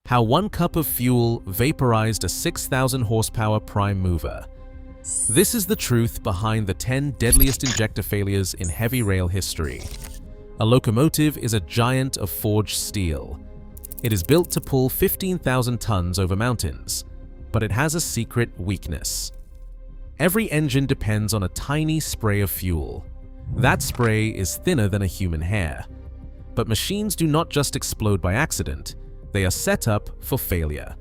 How 1 cup of fuel vaporized a 6,000 horsepower prime mover. This is the truth behind the 10 deadliest injector failures in heavy rail history. A locomotive is a giant of forged steel. It is built to pull 15,000 tons over mountains, but it has a secret weakness. Every engine depends on a tiny spray of fuel. That spray is thinner than a human hair. But machines do not just explode by accident, they are set up for failure.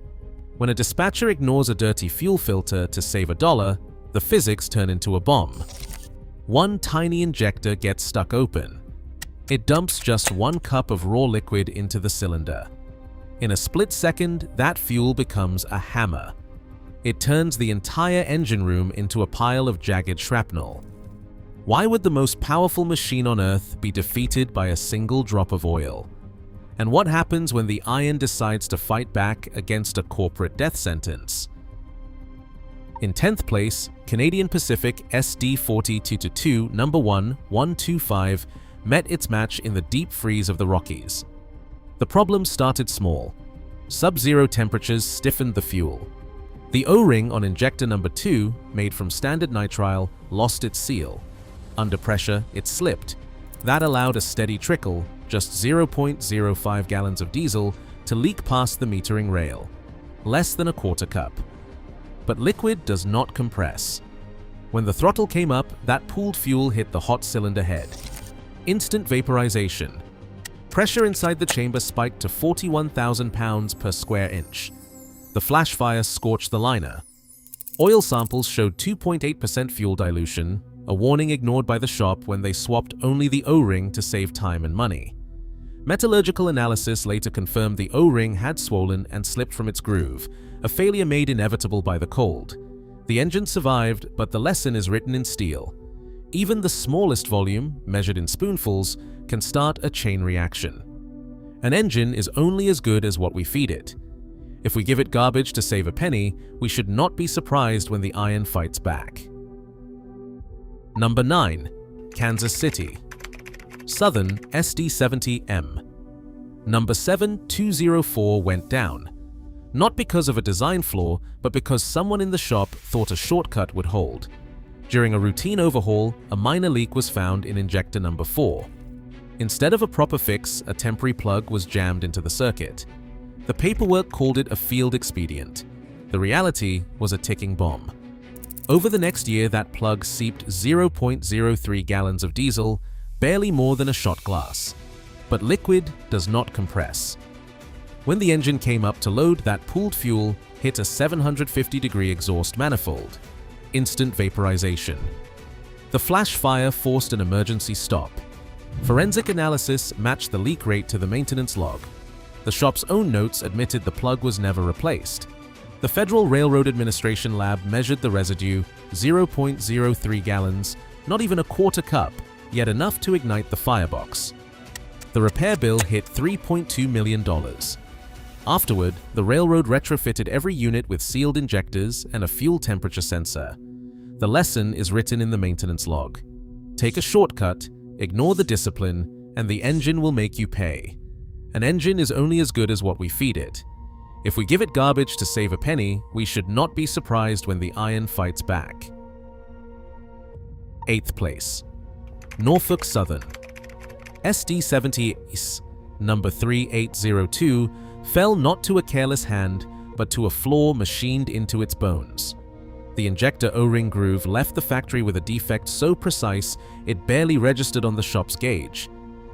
When a dispatcher ignores a dirty fuel filter to save $1, the physics turn into a bomb. One tiny injector gets stuck open. It dumps just 1 cup of raw liquid into the cylinder. In a split second, that fuel becomes a hammer. It turns the entire engine room into a pile of jagged shrapnel. Why would the most powerful machine on Earth be defeated by a single drop of oil? And what happens when the iron decides to fight back against a corporate death sentence? In 10th place, Canadian Pacific SD40-222 No. 1-125 met its match in the deep freeze of the Rockies. The problem started small. Sub-zero temperatures stiffened the fuel. The O-ring on injector number 2, made from standard nitrile, lost its seal. Under pressure, it slipped. That allowed a steady trickle, just 0.05 gallons of diesel, to leak past the metering rail. Less than a quarter cup. But liquid does not compress. When the throttle came up, that pooled fuel hit the hot cylinder head. Instant vaporization. Pressure inside the chamber spiked to 41,000 pounds per square inch. The flash fire scorched the liner. Oil samples showed 2.8% fuel dilution, a warning ignored by the shop when they swapped only the O-ring to save time and money. Metallurgical analysis later confirmed the O-ring had swollen and slipped from its groove, a failure made inevitable by the cold. The engine survived, but the lesson is written in steel. Even the smallest volume, measured in spoonfuls, can start a chain reaction. An engine is only as good as what we feed it. If we give it garbage to save a penny, we should not be surprised when the iron fights back. Number 9. Kansas City. Southern SD70M. Number 7204 went down. Not because of a design flaw, but because someone in the shop thought a shortcut would hold. During a routine overhaul, a minor leak was found in injector number 4. Instead of a proper fix, a temporary plug was jammed into the circuit. The paperwork called it a field expedient. The reality was a ticking bomb. Over the next year, that plug seeped 0.03 gallons of diesel, barely more than a shot glass. But liquid does not compress. When the engine came up to load, that pooled fuel hit a 750-degree exhaust manifold. Instant vaporization. The flash fire forced an emergency stop. Forensic analysis matched the leak rate to the maintenance log. The shop's own notes admitted the plug was never replaced. The Federal Railroad Administration lab measured the residue, 0.03 gallons, not even a quarter cup, yet enough to ignite the firebox. The repair bill hit $3.2 million. Afterward, the railroad retrofitted every unit with sealed injectors and a fuel temperature sensor. The lesson is written in the maintenance log. Take a shortcut, ignore the discipline, and the engine will make you pay. An engine is only as good as what we feed it. If we give it garbage to save a penny, we should not be surprised when the iron fights back. 8th place. Norfolk Southern. SD70 number 3802 fell not to a careless hand, but to a flaw machined into its bones. The injector O-ring groove left the factory with a defect so precise it barely registered on the shop's gauge.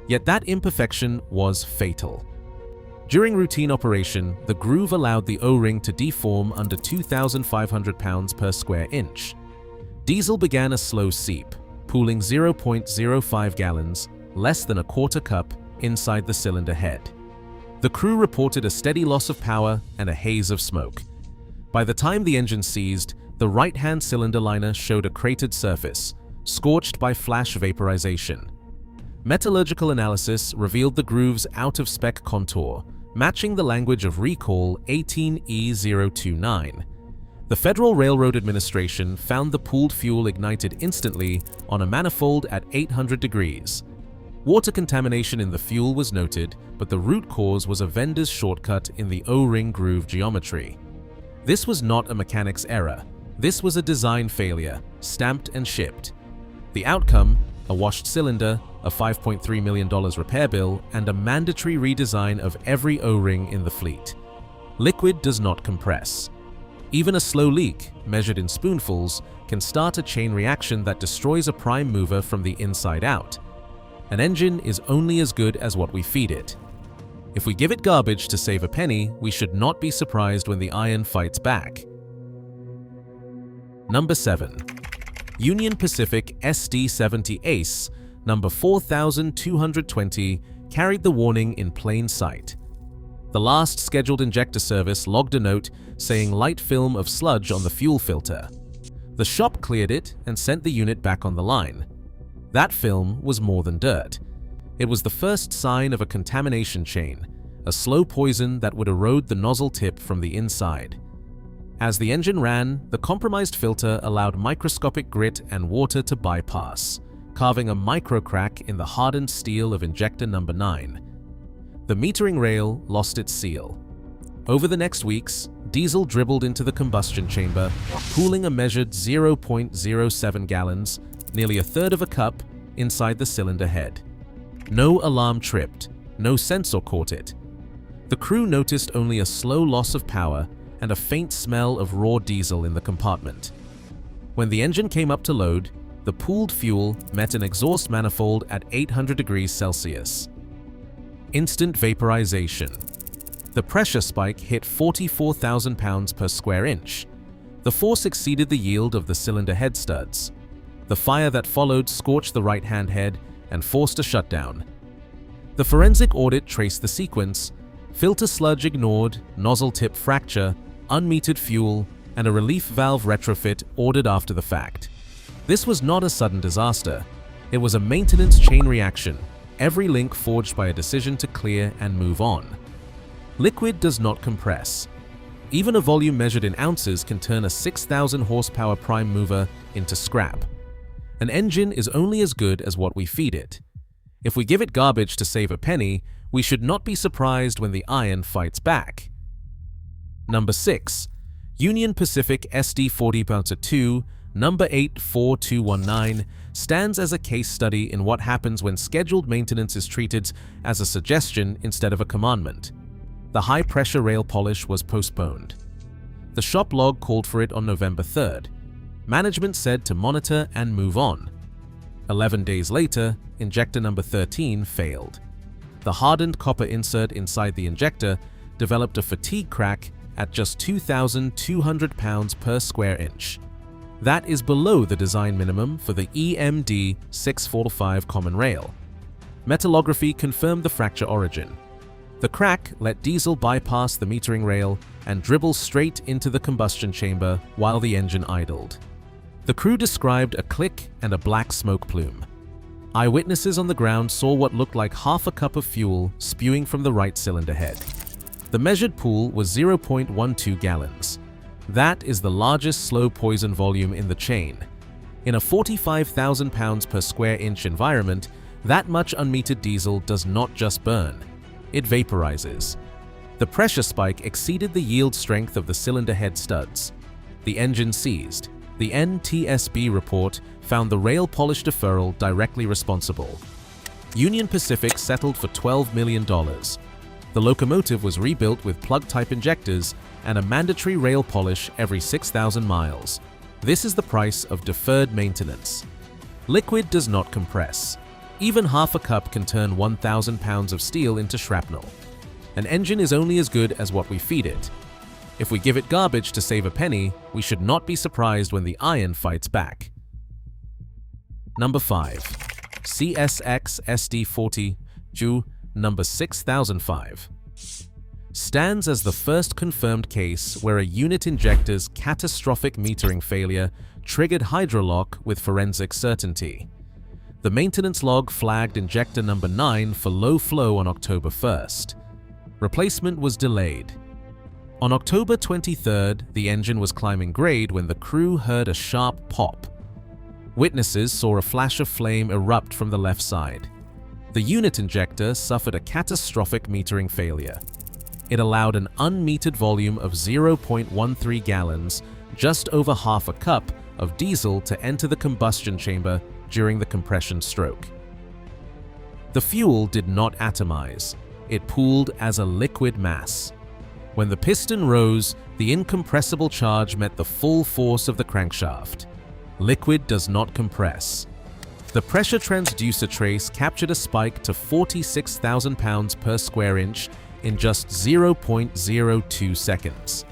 Yet that imperfection was fatal. During routine operation, the groove allowed the O-ring to deform under 2,500 pounds per square inch. Diesel began a slow seep, pooling 0.05 gallons, less than a quarter cup, inside the cylinder head. The crew reported a steady loss of power and a haze of smoke. By the time the engine seized, the right-hand cylinder liner showed a cratered surface, scorched by flash vaporization. Metallurgical analysis revealed the groove's out-of-spec contour, matching the language of recall 18E029. The Federal Railroad Administration found the pooled fuel ignited instantly on a manifold at 800 degrees. Water contamination in the fuel was noted, but the root cause was a vendor's shortcut in the O-ring groove geometry. This was not a mechanic's error. This was a design failure, stamped and shipped. The outcome: a washed cylinder, a $5.3 million repair bill, and a mandatory redesign of every O-ring in the fleet. Liquid does not compress. Even a slow leak, measured in spoonfuls, can start a chain reaction that destroys a prime mover from the inside out. An engine is only as good as what we feed it. If we give it garbage to save a penny, we should not be surprised when the iron fights back. Number 7. Union Pacific SD70 Ace, number 4220, carried the warning in plain sight. The last scheduled injector service logged a note saying light film of sludge on the fuel filter. The shop cleared it and sent the unit back on the line. That film was more than dirt. It was the first sign of a contamination chain, a slow poison that would erode the nozzle tip from the inside. As the engine ran, the compromised filter allowed microscopic grit and water to bypass, carving a micro crack in the hardened steel of injector number 9. The metering rail lost its seal. Over the next weeks, diesel dribbled into the combustion chamber, pooling a measured 0.07 gallons, nearly a third of a cup, inside the cylinder head. No alarm tripped, no sensor caught it. The crew noticed only a slow loss of power and a faint smell of raw diesel in the compartment. When the engine came up to load, the pooled fuel met an exhaust manifold at 800 degrees Celsius. Instant vaporization. The pressure spike hit 44,000 pounds per square inch. The force exceeded the yield of the cylinder head studs. The fire that followed scorched the right-hand head and forced a shutdown. The forensic audit traced the sequence: filter sludge ignored, nozzle tip fracture, unmetered fuel, and a relief valve retrofit ordered after the fact. This was not a sudden disaster. It was a maintenance chain reaction, every link forged by a decision to clear and move on. Liquid does not compress. Even a volume measured in ounces can turn a 6,000 horsepower prime mover into scrap. An engine is only as good as what we feed it. If we give it garbage to save a penny, we should not be surprised when the iron fights back. Number 6. Union Pacific SD40-2, number 84219, stands as a case study in what happens when scheduled maintenance is treated as a suggestion instead of a commandment. The high-pressure rail polish was postponed. The shop log called for it on November 3rd. Management said to monitor and move on. 11 days later, injector number 13 failed. The hardened copper insert inside the injector developed a fatigue crack at just 2,200 pounds per square inch. That is below the design minimum for the EMD 645 common rail. Metallography confirmed the fracture origin. The crack let diesel bypass the metering rail and dribble straight into the combustion chamber while the engine idled. The crew described a click and a black smoke plume. Eyewitnesses on the ground saw what looked like half a cup of fuel spewing from the right cylinder head. The measured pool was 0.12 gallons. That is the largest slow poison volume in the chain. In a 45,000 pounds per square inch environment, that much unmetered diesel does not just burn, it vaporizes. The pressure spike exceeded the yield strength of the cylinder head studs. The engine seized. The NTSB report found the rail polish deferral directly responsible. Union Pacific settled for $12 million. The locomotive was rebuilt with plug-type injectors and a mandatory rail polish every 6,000 miles. This is the price of deferred maintenance. Liquid does not compress. Even half a cup can turn 1,000 pounds of steel into shrapnel. An engine is only as good as what we feed it. If we give it garbage to save a penny, we should not be surprised when the iron fights back. Number 5. CSX SD40 Ju number 6005 stands as the first confirmed case where a unit injector's catastrophic metering failure triggered Hydrolock with forensic certainty. The maintenance log flagged injector number 9 for low flow on October 1st. Replacement was delayed. On October 23rd, the engine was climbing grade when the crew heard a sharp pop. Witnesses saw a flash of flame erupt from the left side. The unit injector suffered a catastrophic metering failure. It allowed an unmetered volume of 0.13 gallons, just over half a cup, of diesel to enter the combustion chamber during the compression stroke. The fuel did not atomize. It pooled as a liquid mass. When the piston rose, the incompressible charge met the full force of the crankshaft. Liquid does not compress. The pressure transducer trace captured a spike to 46,000 pounds per square inch in just 0.02 seconds.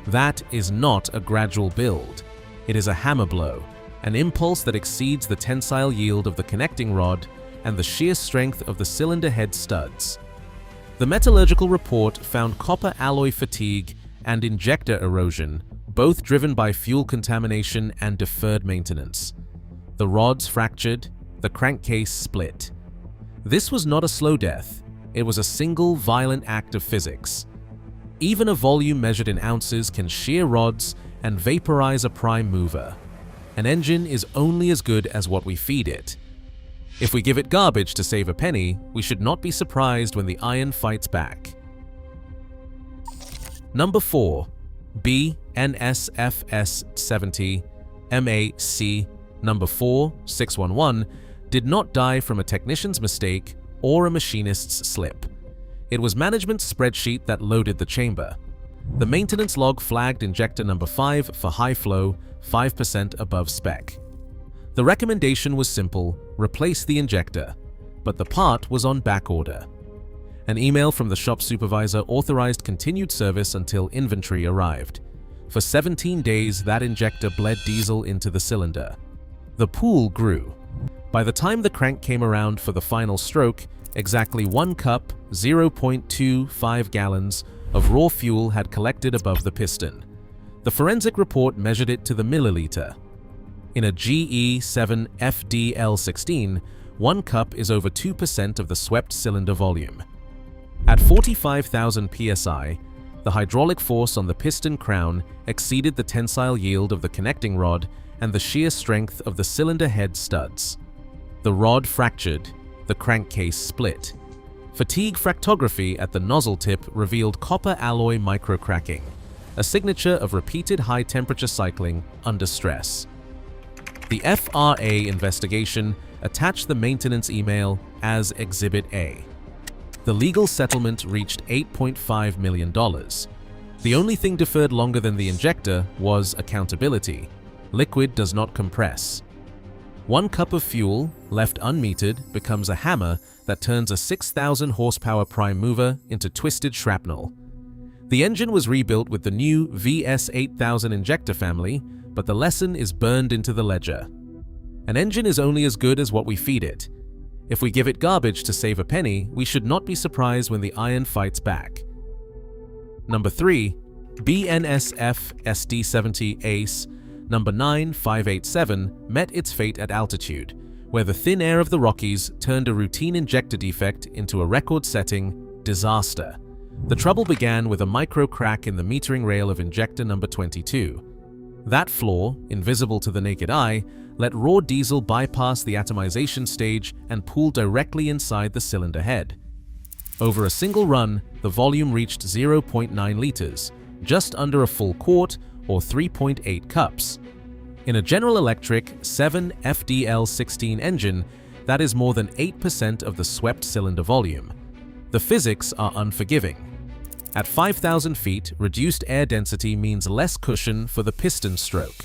That is not a gradual build. It is a hammer blow, an impulse that exceeds the tensile yield of the connecting rod and the shear strength of the cylinder head studs. The metallurgical report found copper alloy fatigue and injector erosion, both driven by fuel contamination and deferred maintenance. The rods fractured, the crankcase split. This was not a slow death, it was a single violent act of physics. Even a volume measured in ounces can shear rods and vaporize a prime mover. An engine is only as good as what we feed it. If we give it garbage to save a penny, we should not be surprised when the iron fights back. Number 4. BNSFS70 MAC number 4611 did not die from a technician's mistake or a machinist's slip. It was management's spreadsheet that loaded the chamber. The maintenance log flagged injector number 5 for high flow, 5% above spec. The recommendation was simple: replace the injector, but the part was on back order. An email from the shop supervisor authorized continued service until inventory arrived. For 17 days, that injector bled diesel into the cylinder. The pool grew. By the time the crank came around for the final stroke, exactly 1 cup, 0.25 gallons, of raw fuel had collected above the piston. The forensic report measured it to the milliliter. In a GE7 FDL16, 1 cup is over 2% of the swept cylinder volume. At 45,000 psi, the hydraulic force on the piston crown exceeded the tensile yield of the connecting rod and the shear strength of the cylinder head studs. The rod fractured, the crankcase split. Fatigue fractography at the nozzle tip revealed copper alloy microcracking, a signature of repeated high-temperature cycling under stress. The FRA investigation attached the maintenance email as Exhibit A. The legal settlement reached $8.5 million. The only thing deferred longer than the injector was accountability. Liquid does not compress. 1 cup of fuel, left unmetered, becomes a hammer that turns a 6,000 horsepower prime mover into twisted shrapnel. The engine was rebuilt with the new VS8000 injector family, but the lesson is burned into the ledger. An engine is only as good as what we feed it. If we give it garbage to save a penny, we should not be surprised when the iron fights back. Number 3. BNSF SD70 ACE number 9587 met its fate at altitude, where the thin air of the Rockies turned a routine injector defect into a record-setting disaster. The trouble began with a micro crack in the metering rail of injector number 22. That flaw, invisible to the naked eye, let raw diesel bypass the atomization stage and pool directly inside the cylinder head. Over a single run, the volume reached 0.9 liters, just under a full quart or 3.8 cups. In a General Electric 7 FDL16 engine, that is more than 8% of the swept cylinder volume. The physics are unforgiving. At 5,000 feet, reduced air density means less cushion for the piston stroke.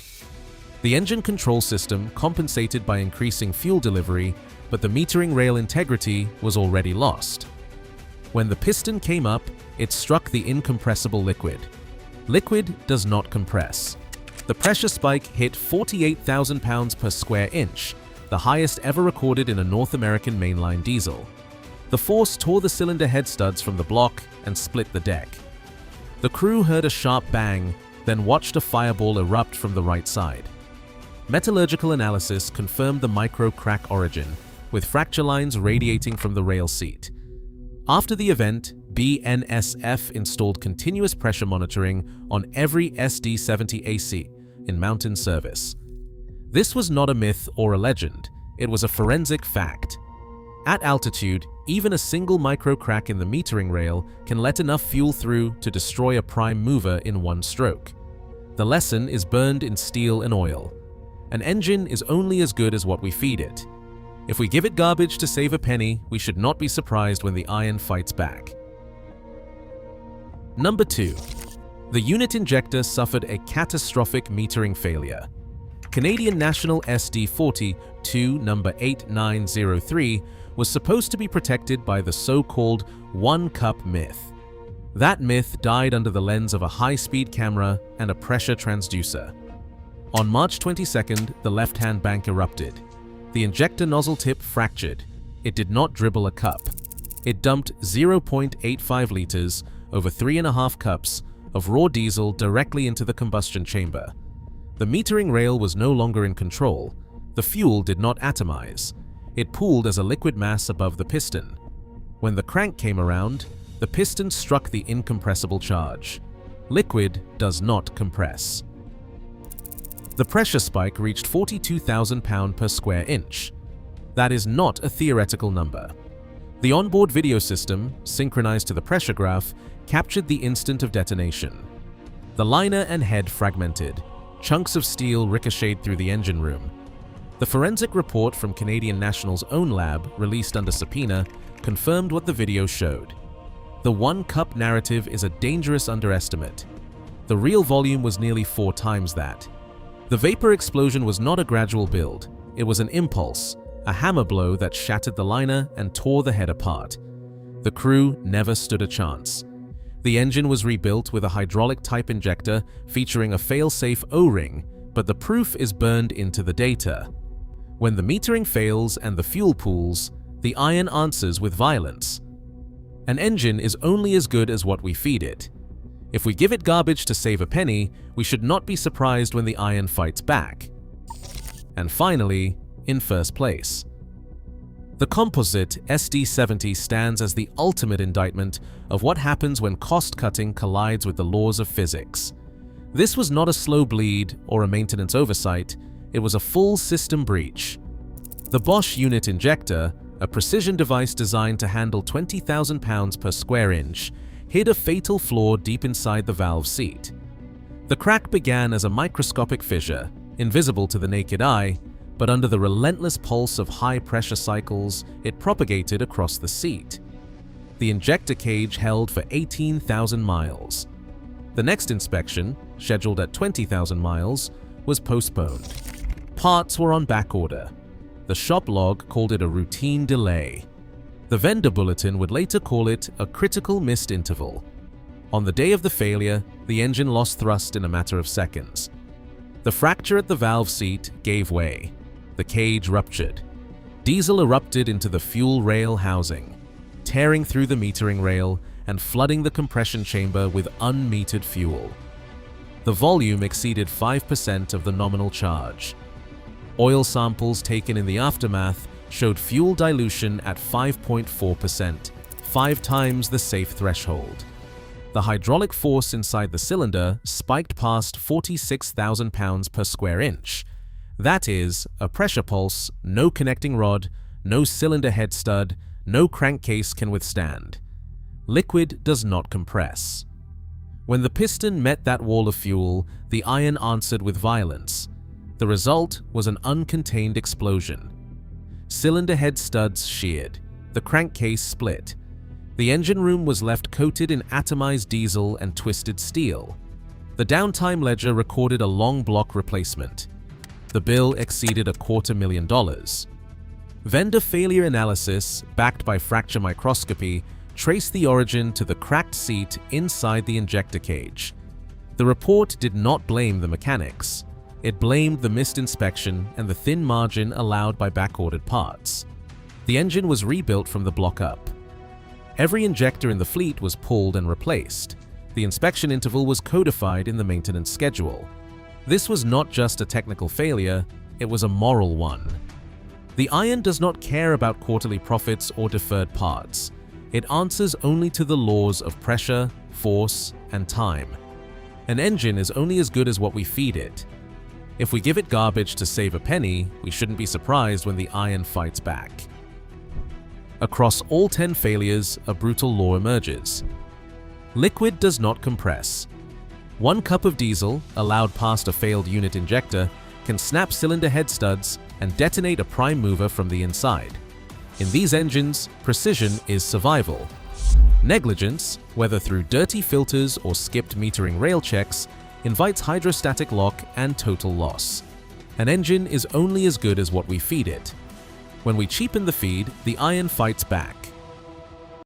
The engine control system compensated by increasing fuel delivery, but the metering rail integrity was already lost. When the piston came up, it struck the incompressible liquid. Liquid does not compress. The pressure spike hit 48,000 pounds per square inch, the highest ever recorded in a North American mainline diesel. The force tore the cylinder head studs from the block and split the deck. The crew heard a sharp bang, then watched a fireball erupt from the right side. Metallurgical analysis confirmed the micro crack origin, with fracture lines radiating from the rail seat. After the event, BNSF installed continuous pressure monitoring on every SD70 AC in mountain service. This was not a myth or a legend, it was a forensic fact. At altitude, even a single micro crack in the metering rail can let enough fuel through to destroy a prime mover in one stroke. The lesson is burned in steel and oil. An engine is only as good as what we feed it. If we give it garbage to save a penny, we should not be surprised when the iron fights back. Number 2. The unit injector suffered a catastrophic metering failure. Canadian National SD40-2 number 8903 was supposed to be protected by the so-called one-cup myth. That myth died under the lens of a high-speed camera and a pressure transducer. On March 22nd, the left-hand bank erupted. The injector nozzle tip fractured. It did not dribble a cup. It dumped 0.85 liters over 3.5 cups of raw diesel directly into the combustion chamber. The metering rail was no longer in control. The fuel did not atomize. It pooled as a liquid mass above the piston. When the crank came around, the piston struck the incompressible charge. Liquid does not compress. The pressure spike reached 42,000 pounds per square inch. That is not a theoretical number. The onboard video system, synchronized to the pressure graph, captured the instant of detonation. The liner and head fragmented. Chunks of steel ricocheted through the engine room. The forensic report from Canadian National's own lab, released under subpoena, confirmed what the video showed. The one-cup narrative is a dangerous underestimate. The real volume was nearly 4 times that. The vapor explosion was not a gradual build. It was an impulse, a hammer blow that shattered the liner and tore the head apart. The crew never stood a chance. The engine was rebuilt with a hydraulic-type injector featuring a fail-safe O-ring, but the proof is burned into the data. When the metering fails and the fuel pools, the iron answers with violence. An engine is only as good as what we feed it. If we give it garbage to save a penny, we should not be surprised when the iron fights back. And finally, in first place. The composite SD70 stands as the ultimate indictment of what happens when cost-cutting collides with the laws of physics. This was not a slow bleed or a maintenance oversight, it was a full system breach. The Bosch unit injector, a precision device designed to handle 20,000 pounds per square inch, hid a fatal flaw deep inside the valve seat. The crack began as a microscopic fissure, invisible to the naked eye, but under the relentless pulse of high-pressure cycles, it propagated across the seat. The injector cage held for 18,000 miles. The next inspection, scheduled at 20,000 miles, was postponed. Parts were on back order. The shop log called it a routine delay. The vendor bulletin would later call it a critical missed interval. On the day of the failure, the engine lost thrust in a matter of seconds. The fracture at the valve seat gave way. The cage ruptured. Diesel erupted into the fuel rail housing, tearing through the metering rail and flooding the compression chamber with unmetered fuel. The volume exceeded 5% of the nominal charge. Oil samples taken in the aftermath showed fuel dilution at 5.4%, 5 times the safe threshold. The hydraulic force inside the cylinder spiked past 46,000 pounds per square inch. That is, a pressure pulse, no connecting rod, no cylinder head stud, no crankcase can withstand. Liquid does not compress. When the piston met that wall of fuel, the iron answered with violence. The result was an uncontained explosion. Cylinder head studs sheared. The crankcase split. The engine room was left coated in atomized diesel and twisted steel. The downtime ledger recorded a long block replacement. The bill exceeded $250,000. Vendor failure analysis, backed by fracture microscopy, traced the origin to the cracked seat inside the injector cage. The report did not blame the mechanics. It blamed the missed inspection and the thin margin allowed by back-ordered parts. The engine was rebuilt from the block up. Every injector in the fleet was pulled and replaced. The inspection interval was codified in the maintenance schedule. This was not just a technical failure, it was a moral one. The iron does not care about quarterly profits or deferred parts. It answers only to the laws of pressure, force, and time. An engine is only as good as what we feed it. If we give it garbage to save a penny, we shouldn't be surprised when the iron fights back. Across all 10 failures, a brutal law emerges. Liquid does not compress. 1 cup of diesel, allowed past a failed unit injector, can snap cylinder head studs and detonate a prime mover from the inside. In these engines, precision is survival. Negligence, whether through dirty filters or skipped metering rail checks, invites hydrostatic lock and total loss. An engine is only as good as what we feed it. When we cheapen the feed, the iron fights back.